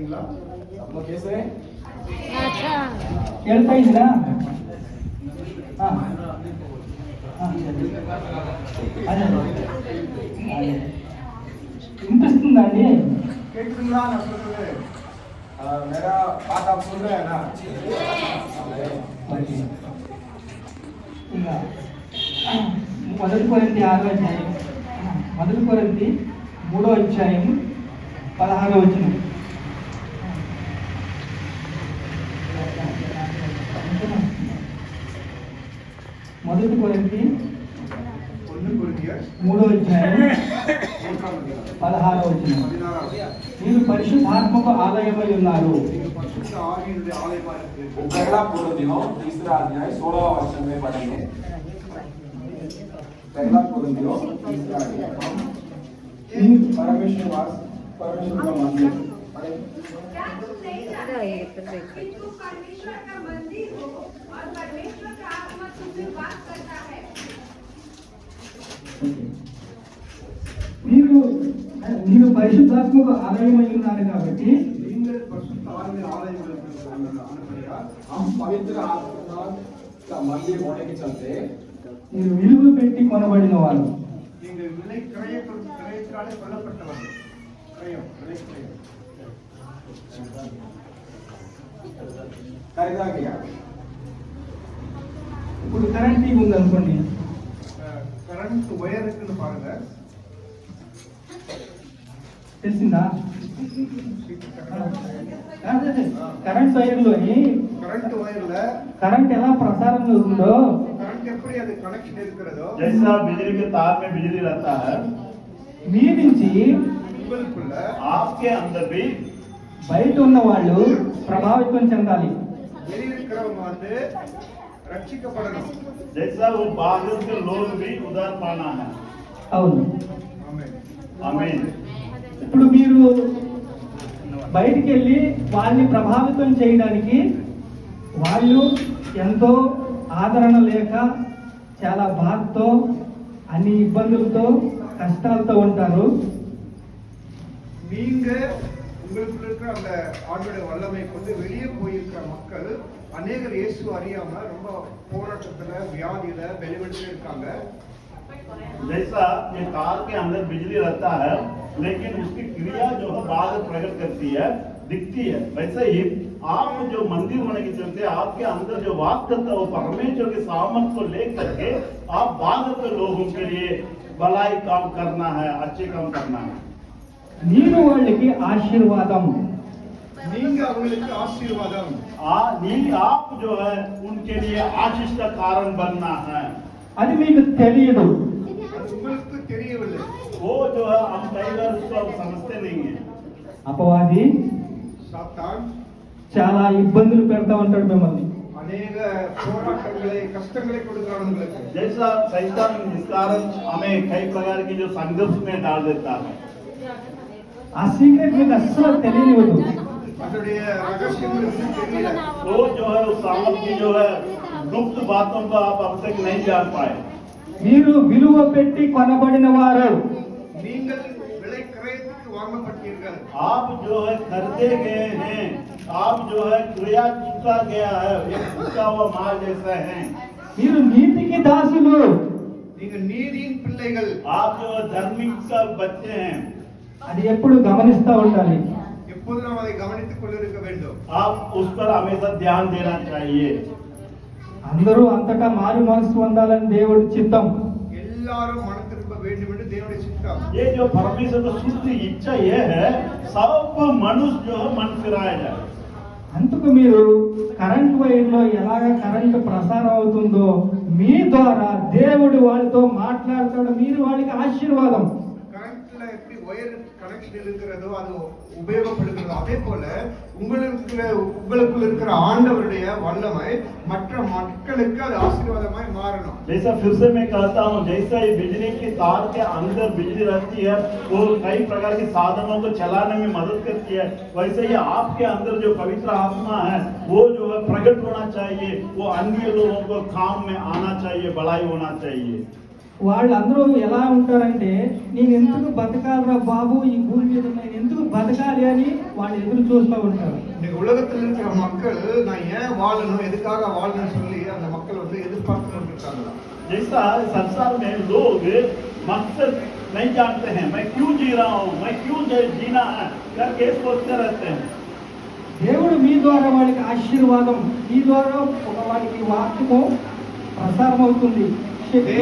கேட்டீங்களா? सब लोग कैसे हैं? अच्छा ಕೇಳ್ತಾ ಇದ್ದೀರಾ? వినిపిస్తుందా అండి? केटूंगा ना सुन रहे? मेरा बात आप सुन रहे हैं ना? ఇంకా మొదటి కొరింథీ 6వ అధ్యాయం, మొదటి కొరింథీ 3వ అధ్యాయం 16వ వచనం. మొదటి కొరింథీ 3వ అధ్యాయం 16వ వచనం. మీరు పరిశుద్ధాత్మకు ఆలయమై ఉన్నారు. पहला कोरिन्थियों 3रा अध्याय 16वां वचन में पढ़ेंगे. पहला कोरिन्थियों 3रा अध्याय परमेश्वर का मंदिर पढ़ेंगे. क्या तुम नहीं जानते कि तुम परमेश्वर का मंदिर हो और परमेश्वर का आत्मा तुम में वास करता है? మీరు పరిశుద్ధాత్మకు ఆలయమై ఉన్నారు కాబట్టి हम पवित्र आत्मा का मंदिर होने के चलते మీరు విలువ పెట్టి కొనబడిన వారు. खरीदा गया. ఇప్పుడు కరెంట్ టీవీ ఉంది అనుకోండి, కరెంట్ వైర్ ఎక్కడ పారుங்க తెలిసిందా? కరెంట్ వైర్లోని కరెంట్ ఎలా ప్రసారం అవుతుందో, जैसा बिजली के तार में बिजली रहता है, మీ నుంచి आपके अंदर भी బయట ఉన్న వాళ్ళు ప్రభావితం చెందాలి. जैसा वो बाहर के लोग भी उधार पाना है. అవును. आमीन. ఇప్పుడు మీరు బయటికి వెళ్ళి వాళ్ళని ప్రభావితం చేయడానికి వాళ్ళు ఎంతో ఆదరణ లేక చాలా బాధతో అన్ని ఇబ్బందులతో కష్టాలతో ఉంటారు. நீங்க உங்களுக்குள்ள இருக்கிற அந்த ஆண்டோட வல்லமை கொண்டு வெளியே போயிருக்கிற மக்கள் அநேகர் இயேசு அறியாம ரொம்ப போராட்டத்துல வியாதியில வெளிவெடுத்து இருக்காங்க. जैसा ये तार के अंदर बिजली रहता है, लेकिन उसकी क्रिया जो है बाहर प्रकट करती है, दिखती है, वैसे ही आप जो मंदिर होने के चलते आपके अंदर जो वास करता है वो परमेश्वर के सामर्थ्य को लेकर के आप बाहर के लोगों के लिए भलाई काम करना है, अच्छे काम करना है. మీరు వాళ్ళకి ఆశీర్వాదం. நீங்க அவங்களுக்கு ஆசீர்வாதம். आप जो है उनके लिए आशीष का कारण बनना है. అది మీకు తెలియదు. உங்களுக்கு தெரியவில்லை. वो जो है हम कई बार उसको समझते नहीं है. అపవాది సాతాన్ చాలా ఇబ్బందులు పెడతా ఉంటాడు మిమ్మల్ని. అనేక పోరాటங்களை కష్టங்களை கொடுக்கிறான் உங்களுக்கு. जैसा शैतान जिस कारण हमें कई प्रकार की जो संघर्ष में डाल देता है. ఆ సీక్రెట్ మీకు అస్సలు తెలియనివ్వదు. அதோடைய ரகசியம் உங்களுக்கு தெரியல. वो जो है उस सामर्थ की जो है गुप्त बातों को आप अब तक नहीं जान पाए. మీరు విలువ పెట్టి కొనబడిన వారు. நீங்கள் விலை கிரயத்துக்கு வாங்கப்பட்டீர்கள். आप जो है खरीदे गए हैं, आप जो है क्रिया चुका गया है, एक चुका हुआ माल जैसा है. మీరు నీతికి దాసులు. நீங்க நீதியின் பிள்ளைகள். आप जो धार्मिक का बच्चे हैं. అది ఎప్పుడు గమనిస్తూ ఉండాలి. எப்போது நாம் அதை கவனித்துக் கொண்டிருக்க வேண்டும். आप उस पर हमेशा ध्यान देना चाहिए. అందరూ అంతటా మారు మనసు పొందాలని దేవుడి చిత్తం. எல்லாரும் மனம் திரும்ப வேண்டும் என்று தேவனுடைய சித்தம். ये जो परमेश्वर की शुद्ध इच्छा ये है सब मनुष्य जो है मन फिराया जाए. అందుకు మీరు కరెంట్ వైర్లో ఎలాగ కరెంట్ ప్రసారం అవుతుందో మీ ద్వారా దేవుడు వాళ్ళతో మాట్లాడతాడు. మీరు వాళ్ళకి ఆశీర్వాదం. கரண்ட்ல எப்படி வயர் கனெக்ஷன் இருக்கிறதோ அது உபயோகப்படுகிறது, அதே போல உங்களுக்குள்ள இருக்கிற ஆண்டவருடைய வல்லமை மற்ற மக்களுக்கு அது ஆசீர்வாதமாய் மாறணும். जैसा फिर से मैं कहता हूँ, जैसा ये बिजली के तार के अंदर बिजली रहती है वो कई प्रकार के साधनों को चलाने में मदद करती है, वैसे ही आपके अंदर जो पवित्र आत्मा है वो जो है प्रकट होना चाहिए, वो अन्य लोगों को काम में आना चाहिए, भलाई होना चाहिए. వాళ్ళందరూ ఎలా ఉంటారంటే, నేను ఎందుకు బతకాలరా బాబు, ఈ భూమి మీద నేను ఎందుకు బ్రతకాలి అని వాళ్ళు ఎదురు చూస్తూ ఉంటారు. இந்த உலகத்தில் இருக்கிற மக்கள் நான் ஏன் வாழணும் எதுக்காக வாழணும்னு சொல்லி அந்த மக்கள் வந்து எதிர்பார்த்து கொண்டிருக்காங்களா. जैसा संसार में लोग मकसद नहीं जानते हैं, मैं क्यों जी रहा हूँ, मैं क्यों जीना है करके सोचते रहते हैं. దేవుడు మీ ద్వారా వాళ్ళకి ఆశీర్వాదం, మీ ద్వారా ఒక వాడికి వాక్యము ప్రసారం అవుతుంది. శక్తి